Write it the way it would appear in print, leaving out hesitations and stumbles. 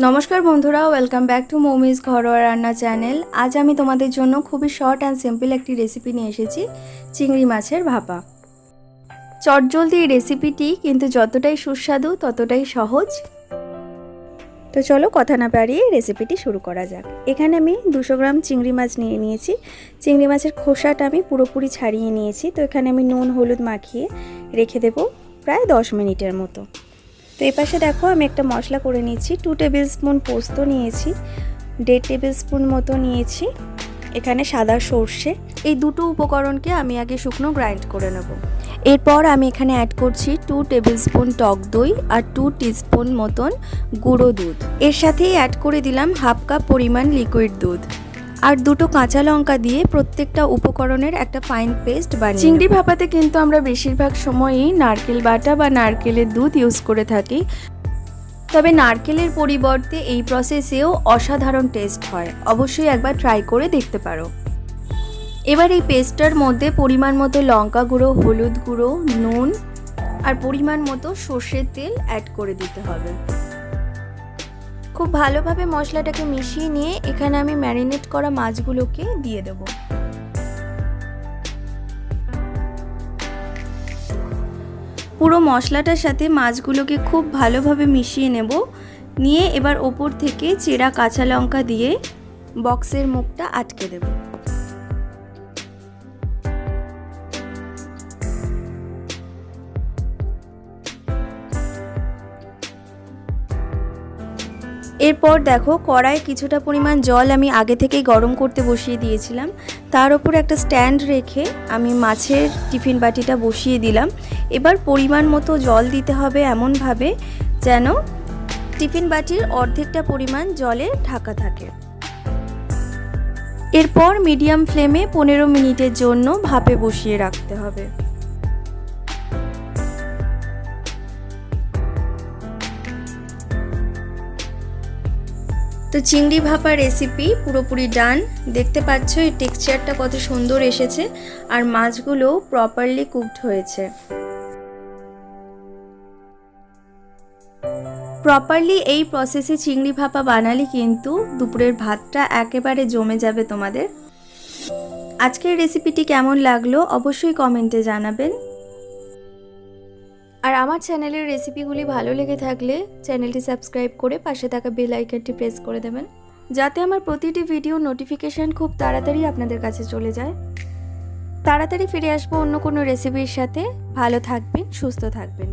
নমস্কার বন্ধুরা, welcome back to মৌমিস ঘরোয়া রান্না চ্যানেল। আজ আমি তোমাদের জন্য খুবই শর্ট অ্যান্ড সিম্পল একটি রেসিপি নিয়ে এসেছি, চিংড়ি মাছের ভাপা। চটজলদি এই রেসিপিটি কিন্তু যতটাই সুস্বাদু ততটাই সহজ। তো চলো কথা না বাড়িয়ে রেসিপিটি শুরু করা যাক। এখানে আমি 200 গ্রাম চিংড়ি মাছ নিয়ে নিয়েছি। চিংড়ি মাছের খোসাটা আমি পুরোপুরি ছাড়িয়ে নিয়েছি। তো এখানে আমি নুন হলুদ মাখিয়ে রেখে দেবো প্রায় 10 মিনিটের মতো। তো এই পাশে দেখো আমি একটা মশলা করে নিয়েছি। 2 টেবিল স্পুন পোস্ত নিয়েছি, 1.5 টেবিল স্পুন মতো নিয়েছি এখানে সাদা সর্ষে। এই দুটো উপকরণকে আমি আগে শুকনো গ্রাইন্ড করে নেব। এরপর আমি এখানে অ্যাড করছি 2 টেবিল স্পুন টক দই আর 2 টিস্পুন মতন গুঁড়ো দুধ। এর সাথেই অ্যাড করে দিলাম হাফ কাপ পরিমাণ লিকুইড দুধ আর দুটো কাঁচা লঙ্কা দিয়ে প্রত্যেকটা উপকরণের একটা ফাইন পেস্ট বানিয়ে। চিংড়ি ভাপাতে কিন্তু আমরা বেশিরভাগ সময়ই নারকেল বাটা বা নারকেলের দুধ ইউজ করে থাকি, তবে নারকেলের পরিবর্তে এই প্রসেসেও অসাধারণ টেস্ট হয়। অবশ্যই একবার ট্রাই করে দেখতে পারো। এবার এই পেস্টটার মধ্যে পরিমাণ মতো লঙ্কা গুঁড়ো, হলুদ গুঁড়ো, নুন আর পরিমাণ মতো সর্ষের তেল অ্যাড করে দিতে হবে। খুব ভালোভাবে মশলাটাকে মিশিয়ে নিয়ে এখানে আমি ম্যারিনেট করা মাছগুলোকে দিয়ে দেব। পুরো মশলাটার সাথে মাছগুলোকে খুব ভালোভাবে মিশিয়ে নেব। নিয়ে এবার ওপর থেকে চেরা কাঁচা লঙ্কা দিয়ে বক্সের মুখটা আটকে দেব। এরপর দেখো কড়াই কিছুটা পরিমাণ জল আমি আগে থেকেই গরম করতে বসিয়ে দিয়েছিলাম। তার উপর একটা স্ট্যান্ড রেখে আমি মাছের টিফিন বাটিটা বসিয়ে দিলাম। এবার পরিমাণ মতো জল দিতে হবে এমনভাবে যেন টিফিন বাটির অর্ধেকটা পরিমাণ জলে ঢাকা থাকে। এরপর মিডিয়াম ফ্লেমে 15 মিনিটের জন্য ভাপে বসিয়ে রাখতে হবে। তো চিংড়ি ভাপা রেসিপি পুরোপুরি ডান। দেখতে পাচ্ছ এই টেক্সচারটা কত সুন্দর এসেছে আর মাছগুলো প্রপারলি কুকড হয়েছে। প্রপারলি এই প্রসেসে চিংড়ি ভাপা বানালে কিন্তু দুপুরের ভাতটা একেবারে জমে যাবে তোমাদের। আজকের রেসিপিটি কেমন লাগলো অবশ্যই কমেন্টে জানাবেন। আর আমার চ্যানেলের রেসিপিগুলি ভালো লেগে থাকলে চ্যানেলটি সাবস্ক্রাইব করে পাশে থাকা বেল আইকনটি প্রেস করে দেবেন, যাতে আমার প্রতিটি ভিডিও নোটিফিকেশান খুব তাড়াতাড়ি আপনাদের কাছে চলে যায়। তাড়াতাড়ি ফিরে আসবো অন্য কোনো রেসিপির সাথে। ভালো থাকবেন, সুস্থ থাকবেন।